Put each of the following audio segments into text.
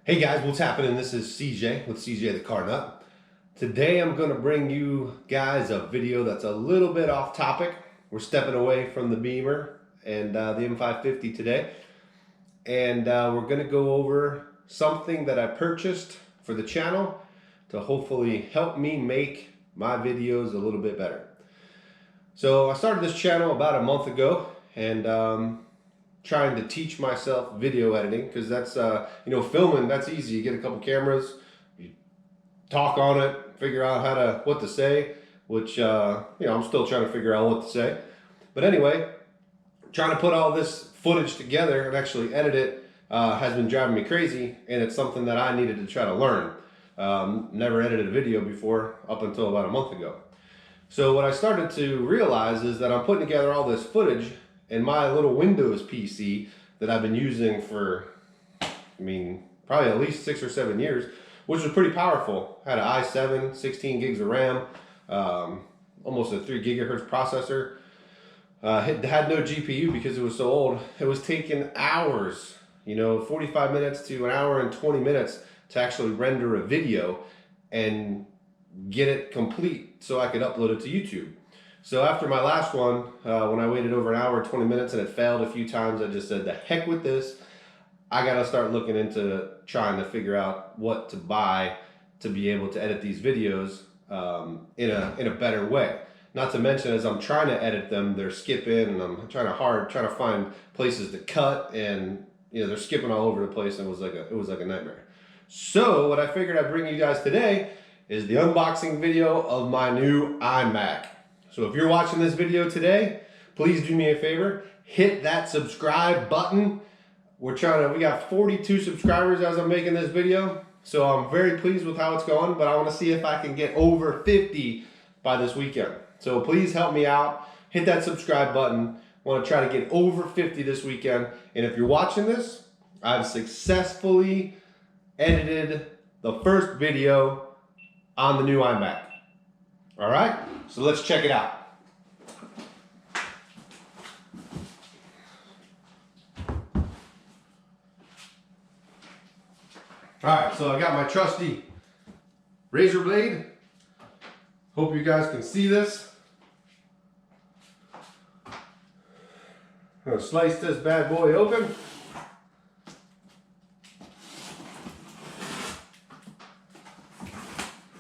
Hey guys, what's happening? This is CJ with CJ the Car Nut. Today I'm going to bring you guys a video that's a little bit off topic. We're stepping away from the Beamer and the M550 today. And we're going to go over something that I purchased for the channel to hopefully help me make my videos a little bit better. So I started this channel about a month ago and trying to teach myself video editing, because that's filming, that's easy. You get a couple cameras, you talk on it, figure out what to say, which I'm still trying to figure out what to say. But anyway, trying to put all this footage together and actually edit it has been driving me crazy, and it's something that I needed to try to learn. Never edited a video before up until about a month ago. So what I started to realize is that I'm putting together all this footage in my little Windows PC that I've been using for, probably at least 6 or 7 years, which was pretty powerful. Had an i7, 16 gigs of RAM, almost a 3 gigahertz processor. It had no GPU because it was so old. It was taking hours, 45 minutes to an hour and 20 minutes to actually render a video and get it complete so I could upload it to YouTube. So after my last one, when I waited over an hour and 20 minutes and it failed a few times, I just said, the heck with this. I gotta start looking into trying to figure out what to buy to be able to edit these videos in a better way. Not to mention, as I'm trying to edit them, they're skipping, and I'm trying to find places to cut, and they're skipping all over the place, and it was like a nightmare. So what I figured I'd bring you guys today is the unboxing video of my new iMAC. So if you're watching this video today, please do me a favor, hit that subscribe button. We got 42 subscribers as I'm making this video, so I'm very pleased with how it's going, but I want to see if I can get over 50 by this weekend. So please help me out, hit that subscribe button. I want to try to get over 50 this weekend, and if you're watching this, I've successfully edited the first video on the new iMac. All right, so let's check it out. All right, so I got my trusty razor blade. Hope you guys can see this. I'm gonna slice this bad boy open.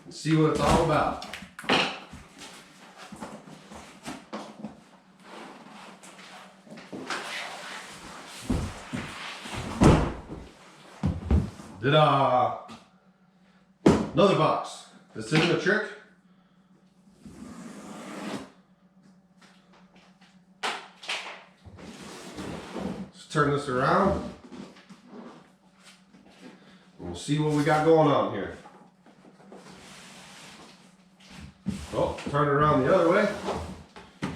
And see what it's all about. Ta-da! Another box. This isn't a trick. Let's turn this around. We'll see what we got going on here. Oh, turn it around the other way. I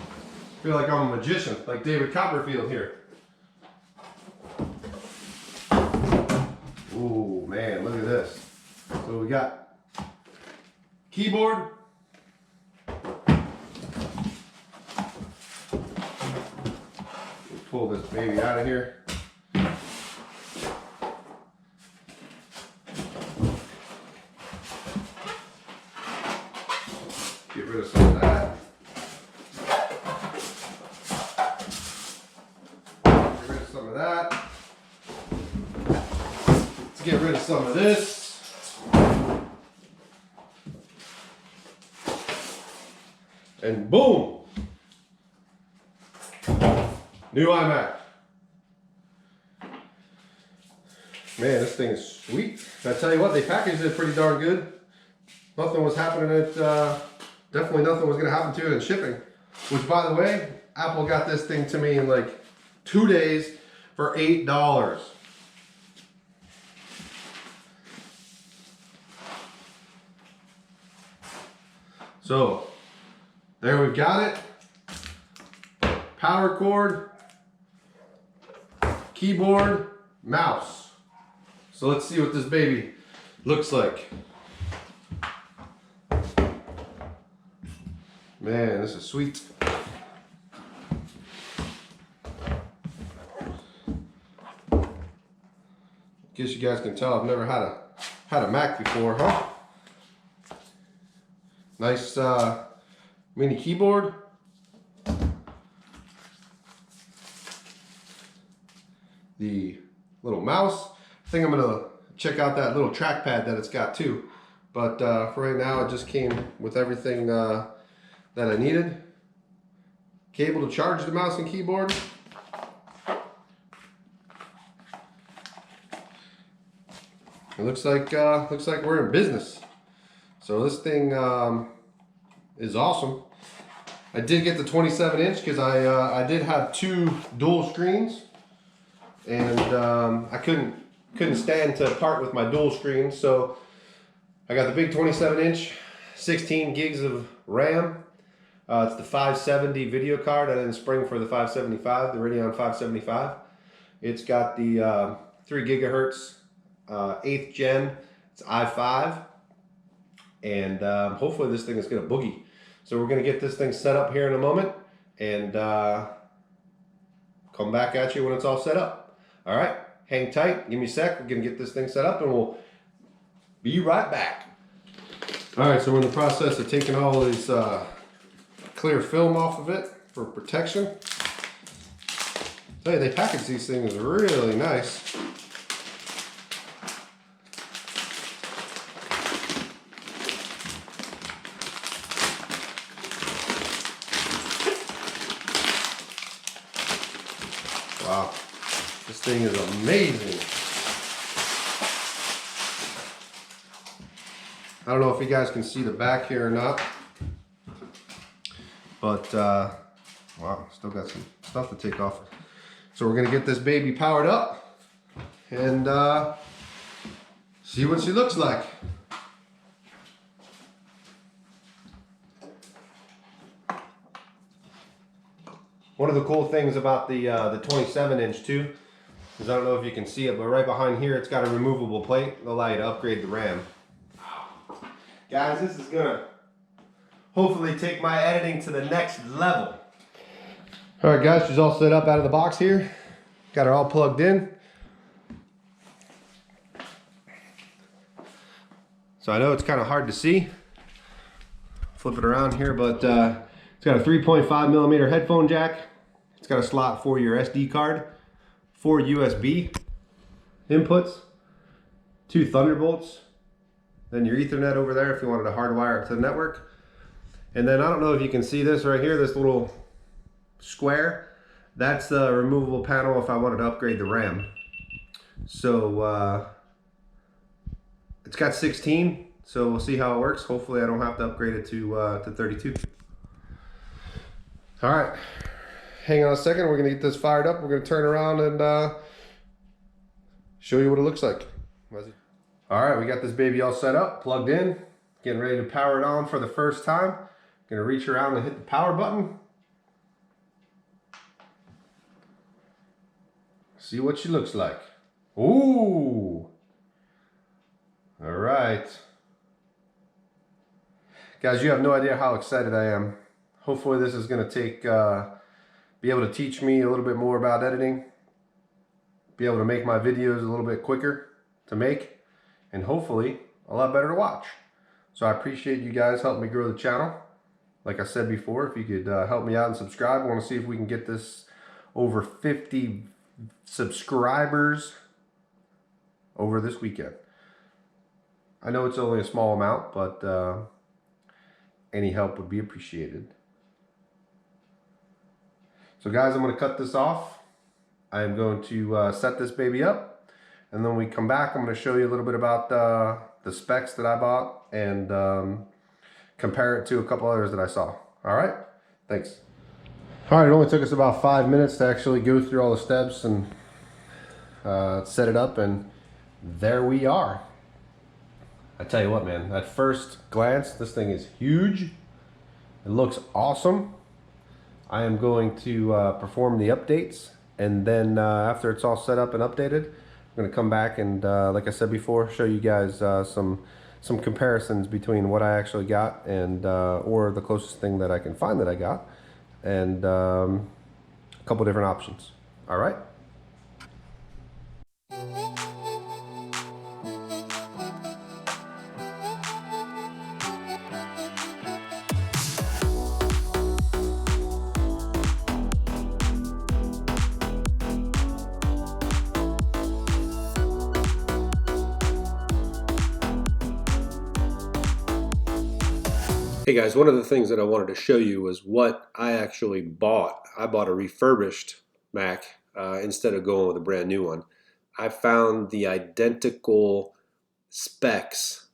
feel like I'm a magician, like David Copperfield here. Oh man, look at this. So we got keyboard, pull this baby out of here. Get rid of some of that. Get rid of some of that. Get rid of some of this. And boom! New iMac. Man, this thing is sweet. I tell you what, they packaged it pretty darn good. Nothing was happening definitely nothing was gonna happen to it in shipping. Which, by the way, Apple got this thing to me in like 2 days for $8. So, there we've got it. Power cord, keyboard, mouse. So let's see what this baby looks like. Man, this is sweet. Guess you guys can tell I've never had a Mac before, huh? Nice mini keyboard. The little mouse. I think I'm gonna check out that little trackpad that it's got too. But for right now, it just came with everything that I needed. Cable to charge the mouse and keyboard. It looks like we're in business. So this thing is awesome. I did get the 27-inch because I did have two dual screens, and I couldn't stand to part with my dual screens, so I got the big 27-inch, 16 gigs of RAM. It's the 570 video card. I didn't spring for the 575, the Radeon 575. It's got the 3 gigahertz 8th gen. It's i5, and hopefully this thing is going to boogie. So we're going to get this thing set up here in a moment, and come back at you when it's all set up. All right, hang tight. Give me a sec. We're going to get this thing set up, and we'll be right back. All right, so we're in the process of taking all this clear film off of it for protection. Tell you, they package these things really nice. Wow, this thing is amazing. I don't know if you guys can see the back here or not, but wow, still got some stuff to take off. So we're gonna get this baby powered up and see what she looks like. One of the cool things about the 27-inch too is, I don't know if you can see it, but right behind here it's got a removable plate. It'll allow you to upgrade the RAM. Guys, this is gonna hopefully take my editing to the next level. All right, guys, she's all set up out of the box here. Got her all plugged in. So I know it's kind of hard to see. Flip it around here, but it's got a 3.5 millimeter headphone jack. It's got a slot for your SD card, 4 USB inputs, 2 Thunderbolts, then your Ethernet over there if you wanted to hardwire it to the network. And then I don't know if you can see this right here, this little square. That's the removable panel if I wanted to upgrade the RAM. So it's got 16, so we'll see how it works. Hopefully I don't have to upgrade it to 32. All right, hang on a second. We're gonna get this fired up. We're gonna turn around and show you what it looks like. All right, we got this baby all set up, plugged in, getting ready to power it on for the first time. Gonna reach around and hit the power button. See what she looks like. Ooh. All right. Guys, you have no idea how excited I am. Hopefully this is gonna be able to teach me a little bit more about editing, be able to make my videos a little bit quicker to make, and hopefully a lot better to watch. So I appreciate you guys helping me grow the channel. Like I said before, if you could help me out and subscribe, I want to see if we can get this over 50 subscribers over this weekend. I know it's only a small amount, but any help would be appreciated. So guys, I'm going to cut this off. I am going to set this baby up, and then when we come back, I'm going to show you a little bit about the specs that I bought and compare it to a couple others that I saw. All right, thanks. All right, it only took us about 5 minutes to actually go through all the steps and set it up, and there we are. I tell you what, man, at first glance, this thing is huge. It looks awesome. I am going to perform the updates, and then after it's all set up and updated, I'm going to come back and, like I said before, show you guys some comparisons between what I actually got and or the closest thing that I can find that I got, and a couple different options. All right. Hey guys, one of the things that I wanted to show you was what I actually bought. I bought a refurbished Mac instead of going with a brand new one. I found the identical specs,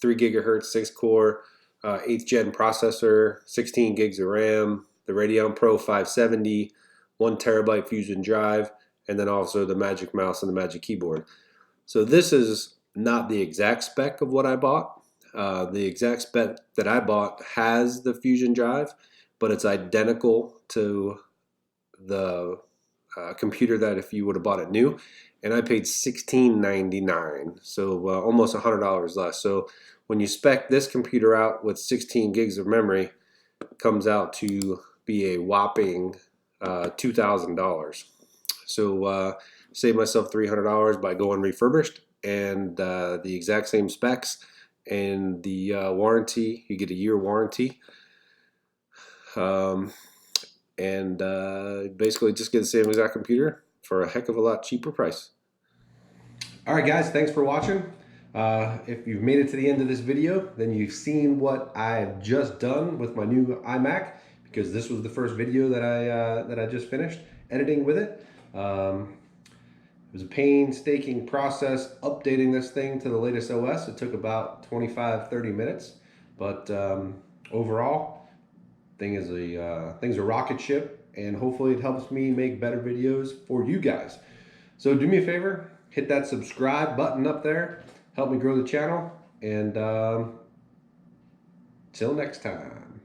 3 gigahertz, 6 core, 8th gen processor, 16 gigs of RAM, the Radeon Pro 570, 1 terabyte Fusion drive, and then also the Magic Mouse and the Magic Keyboard. So this is not the exact spec of what I bought. The exact spec that I bought has the Fusion drive, but it's identical to the computer that if you would have bought it new. And I paid $16.99, so almost $100 less. So when you spec this computer out with 16 gigs of memory, it comes out to be a whopping $2,000. So save myself $300 by going refurbished, and the exact same specs, and the warranty. You get a year warranty, and basically just get the same exact computer for a heck of a lot cheaper price. All right, guys, thanks for watching. If you've made it to the end of this video, then you've seen what I've just done with my new iMac, because this was the first video that I just finished editing with it. It was a painstaking process updating this thing to the latest OS. It took about 25-30 minutes, but overall, thing's a rocket ship, and hopefully it helps me make better videos for you guys. So do me a favor, hit that subscribe button up there, help me grow the channel, and till next time.